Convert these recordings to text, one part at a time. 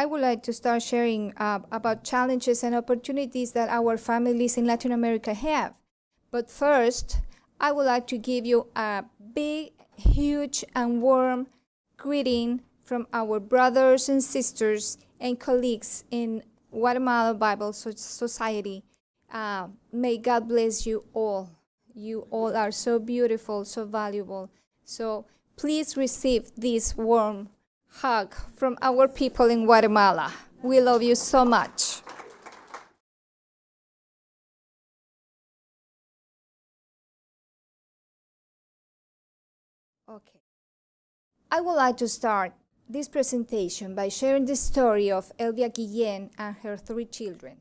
I would like to start sharing about challenges and opportunities that our families in Latin America have. But first, I would like to give you a big, huge, and warm greeting from our brothers and sisters and colleagues in Guatemala Bible Society. May God bless you all. You all are so beautiful, so valuable. So please receive this warm hug from our people in Guatemala. We love you so much. Okay. I would like to start this presentation by sharing the story of Lesbia Gonzalez and her 3 children,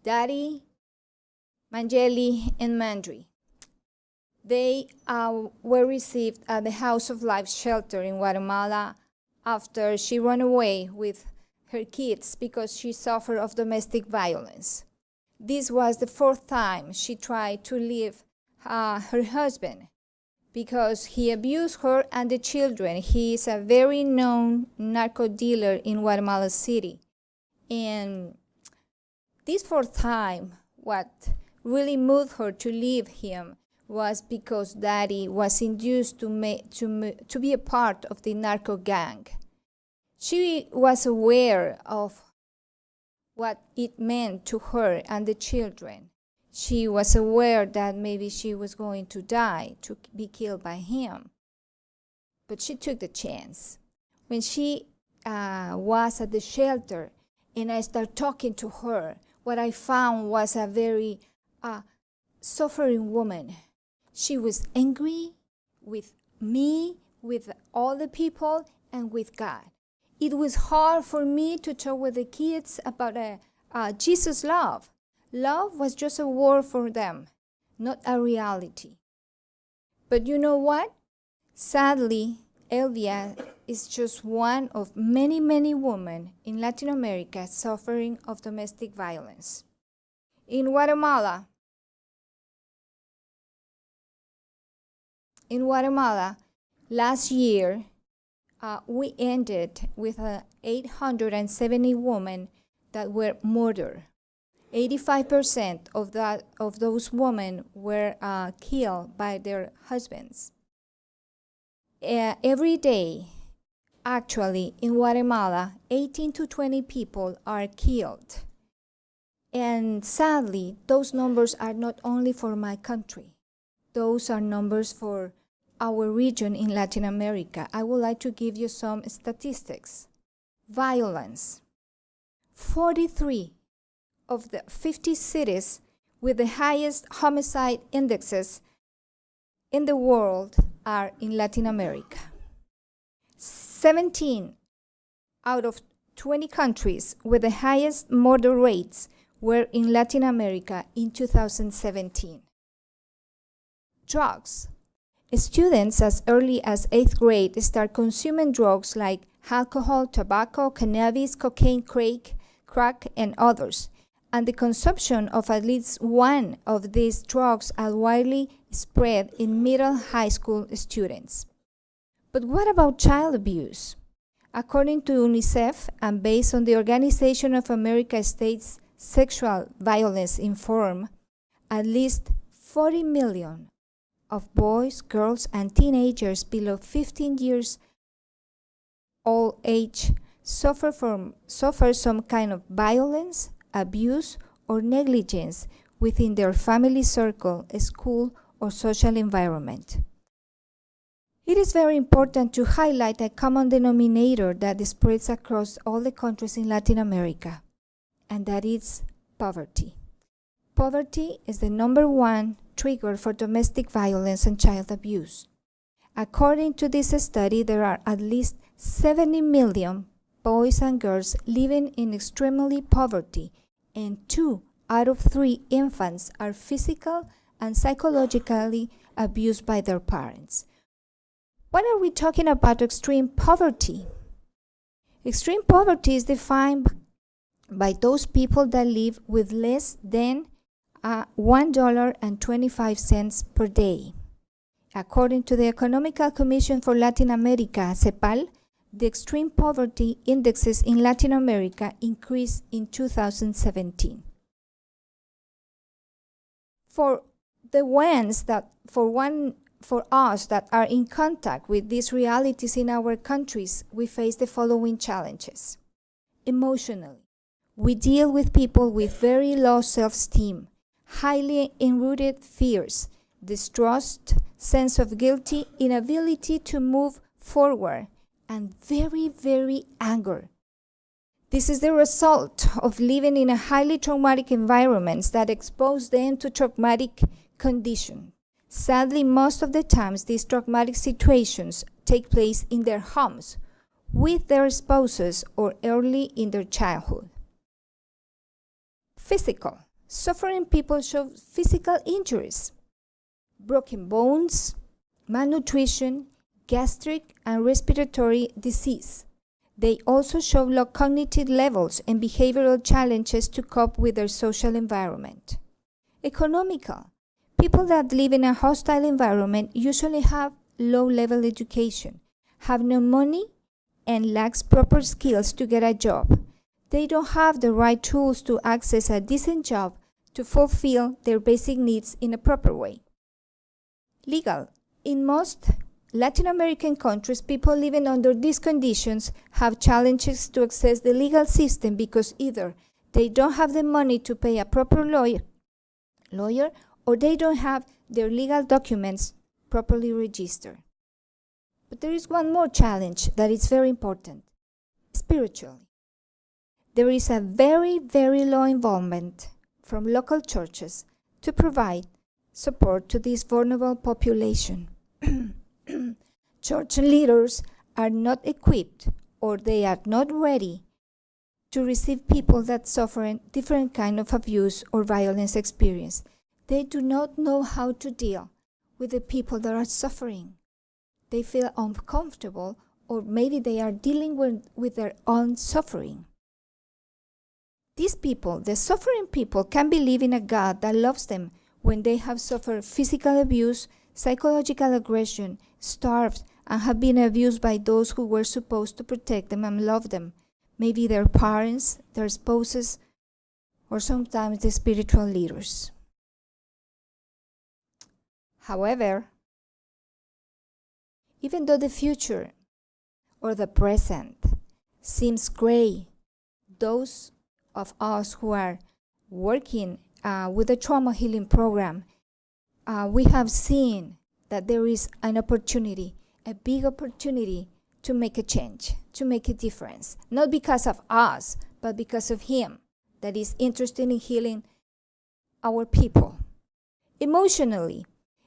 Daddy, Manjeli, and Mandri. They were received at the House of Life shelter in Guatemala after she ran away with her kids because she suffered of domestic violence. This was the 4th time she tried to leave her husband because he abused her and the children. He is a very known narco dealer in Guatemala City. And this 4th time, what really moved her to leave him was because Daddy was induced to be a part of the narco gang. She was aware of what it meant to her and the children. She was aware that maybe she was going to die, to be killed by him. But she took the chance. When she was at the shelter and I started talking to her, what I found was a very suffering woman. She was angry with me, with all the people, and with God. It was hard for me to talk with the kids about Jesus' love. Love was just a word for them, not a reality. But you know what? Sadly, Lesbia is just one of many, many women in Latin America suffering of domestic violence. In Guatemala, last year, we ended with 870 women that were murdered. 85% of those women were killed by their husbands. Every day, actually, in Guatemala, 18 to 20 people are killed. And sadly, those numbers are not only for my country. Those are numbers for our region in Latin America. I would like to give you some statistics. Violence. 43 of the 50 cities with the highest homicide indexes in the world are in Latin America. 17 out of 20 countries with the highest murder rates were in Latin America in 2017. Drugs. Students as early as 8th grade start consuming drugs like alcohol, tobacco, cannabis, cocaine, crack, and others. And the consumption of at least one of these drugs are widely spread in middle high school students. But what about child abuse? According to UNICEF and based on the Organization of American States Sexual Violence Inform, at least 40 million of boys, girls, and teenagers below 15 years old age suffer some kind of violence, abuse, or negligence within their family circle, school, or social environment. It is very important to highlight a common denominator that spreads across all the countries in Latin America, and that is poverty. Poverty is the number 1 trigger for domestic violence and child abuse. According to this study, there are at least 70 million boys and girls living in extremely poverty, and 2 out of 3 infants are physical and psychologically abused by their parents. When are we talking about extreme poverty? Extreme poverty is defined by those people that live with less than $1.25 per day. According to the Economical Commission for Latin America, CEPAL, the extreme poverty indexes in Latin America increased in 2017. For us that are in contact with these realities in our countries, we face the following challenges. Emotionally, we deal with people with very low self-esteem, highly enrooted fears, distrust, sense of guilty, inability to move forward, and very, very anger. This is the result of living in a highly traumatic environments that expose them to traumatic conditions. Sadly, most of the times these traumatic situations take place in their homes, with their spouses, or early in their childhood. Physical. Suffering people show physical injuries, broken bones, malnutrition, gastric and respiratory disease. They also show low cognitive levels and behavioral challenges to cope with their social environment. Economical. People that live in a hostile environment usually have low-level education, have no money, and lacks proper skills to get a job. They don't have the right tools to access a decent job to fulfill their basic needs in a proper way. Legal. In most Latin American countries, people living under these conditions have challenges to access the legal system because either they don't have the money to pay a proper lawyer, or they don't have their legal documents properly registered. But there is one more challenge that is very important. Spiritually, there is a very, very low involvement from local churches to provide support to this vulnerable population. Church leaders are not equipped, or they are not ready to receive people that suffer different kind of abuse or violence experience. They do not know how to deal with the people that are suffering. They feel uncomfortable, or maybe they are dealing with their own suffering. These people, the suffering people, can believe in a God that loves them when they have suffered physical abuse, psychological aggression, starved, and have been abused by those who were supposed to protect them and love them, maybe their parents, their spouses, or sometimes the spiritual leaders. However, even though the future or the present seems gray, those of us who are working with the trauma healing program, we have seen that there is an opportunity, a big opportunity to make a change, to make a difference. Not because of us, but because of Him that is interested in healing our people. Emotionally,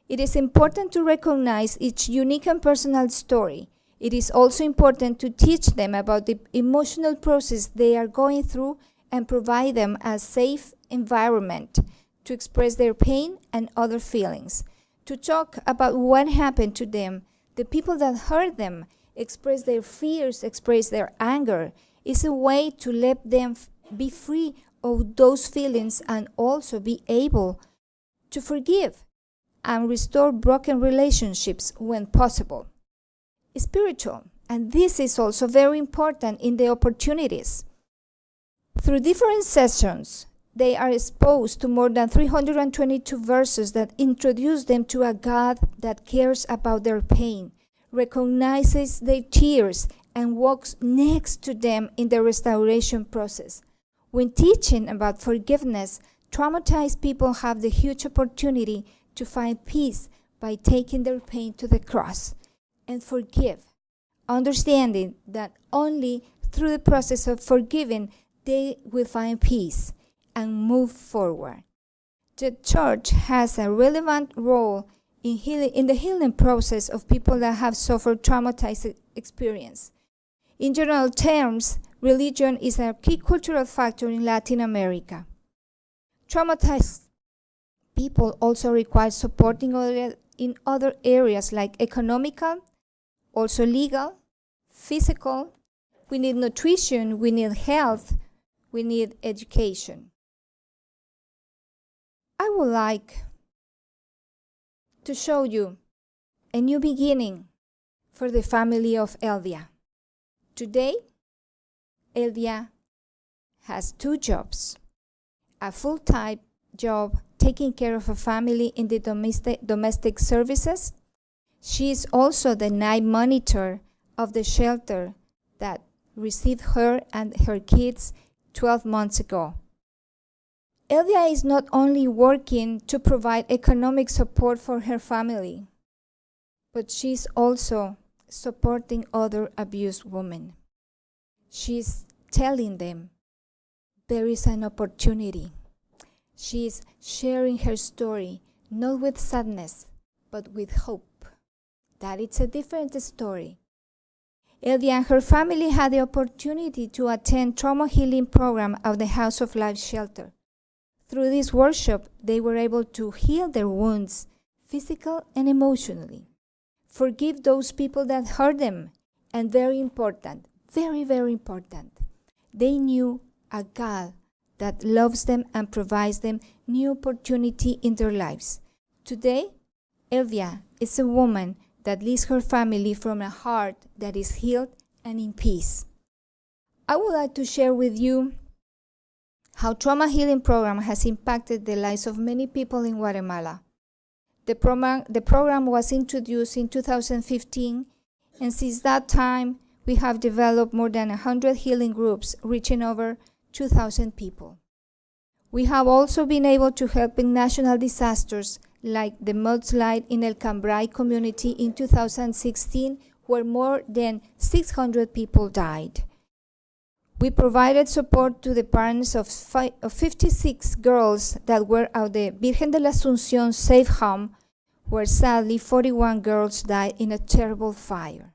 it is important to recognize each unique and personal story. It is also important to teach them about the emotional process they are going through and provide them a safe environment to express their pain and other feelings, to talk about what happened to them, the people that hurt them, express their fears, express their anger. Is a way to let them be free of those feelings and also be able to forgive and restore broken relationships when possible. Spiritual, and this is also very important in the opportunities. Through different sessions, they are exposed to more than 322 verses that introduce them to a God that cares about their pain, recognizes their tears, and walks next to them in the restoration process. When teaching about forgiveness, traumatized people have the huge opportunity to find peace by taking their pain to the cross and forgive, understanding that only through the process of forgiving they will find peace and move forward. The church has a relevant role in the healing process of people that have suffered traumatized experience. In general terms, religion is a key cultural factor in Latin America. Traumatized people also require support in other areas like economical, also legal, physical. We need nutrition, we need health, we need education. I would like to show you a new beginning for the family of Elvia. Today, Elvia has 2 jobs, a full-time job taking care of a family in the domestic services. She is also the night monitor of the shelter that received her and her kids 12 months ago. Elvia is not only working to provide economic support for her family, but she's also supporting other abused women. She's telling them there is an opportunity. She is sharing her story, not with sadness, but with hope, that it's a different story. Elvia and her family had the opportunity to attend trauma healing program of the House of Life shelter. Through this workshop, they were able to heal their wounds, physical and emotionally, forgive those people that hurt them, and very important, very, very important, they knew a God that loves them and provides them new opportunity in their lives. Today, Elvia is a woman that leads her family from a heart that is healed and in peace. I would like to share with you how trauma healing program has impacted the lives of many people in Guatemala. The program was introduced in 2015, and since that time, we have developed more than 100 healing groups, reaching over 2,000 people. We have also been able to help in national disasters like the mudslide in El Cambrai community in 2016, where more than 600 people died. We provided support to the parents of 56 girls that were at the Virgen de la Asunción safe home, where sadly 41 girls died in a terrible fire.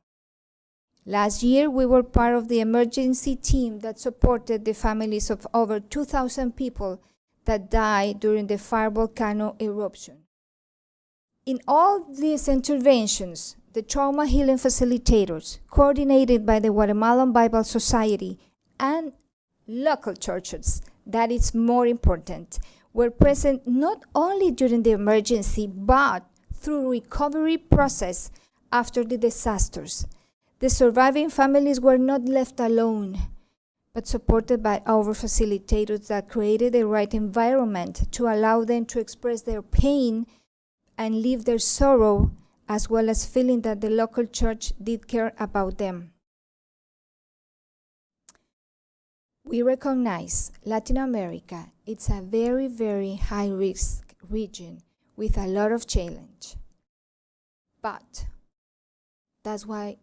Last year, we were part of the emergency team that supported the families of over 2,000 people that died during the fire volcano eruption. In all these interventions, the trauma healing facilitators, coordinated by the Guatemalan Bible Society and local churches, that is more important, were present not only during the emergency, but through recovery process after the disasters. The surviving families were not left alone, but supported by our facilitators that created the right environment to allow them to express their pain and leave their sorrow, as well as feeling that the local church did care about them. We recognize Latin America, it's a very, very high-risk region with a lot of challenge. But that's why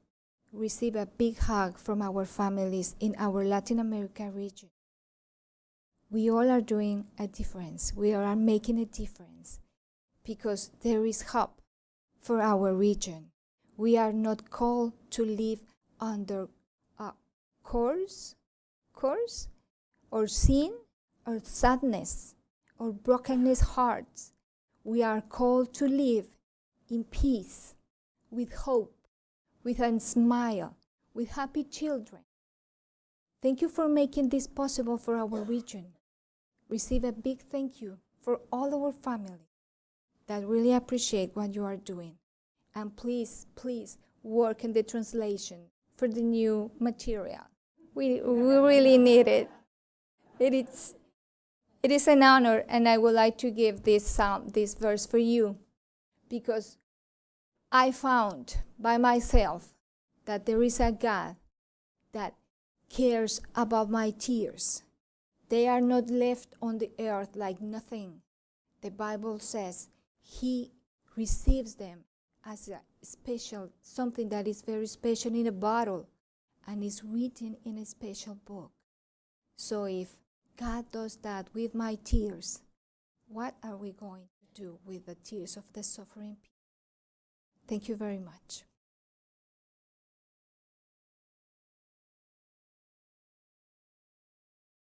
we receive a big hug from our families in our Latin America region. We all are doing a difference. We are making a difference because there is hope for our region. We are not called to live under a curse or sin or sadness or brokenness hearts. We are called to live in peace, with hope, with a smile, with happy children. Thank you for making this possible for our region. Receive a big thank you for all our family that really appreciate what you are doing. And please, please work in the translation for the new material. We really need it. It is an honor, and I would like to give this verse for you, because I found by myself that there is a God that cares about my tears. They are not left on the earth like nothing. The Bible says He receives them as a special, something that is very special in a bottle and is written in a special book. So if God does that with my tears, what are we going to do with the tears of the suffering people? Thank you very much.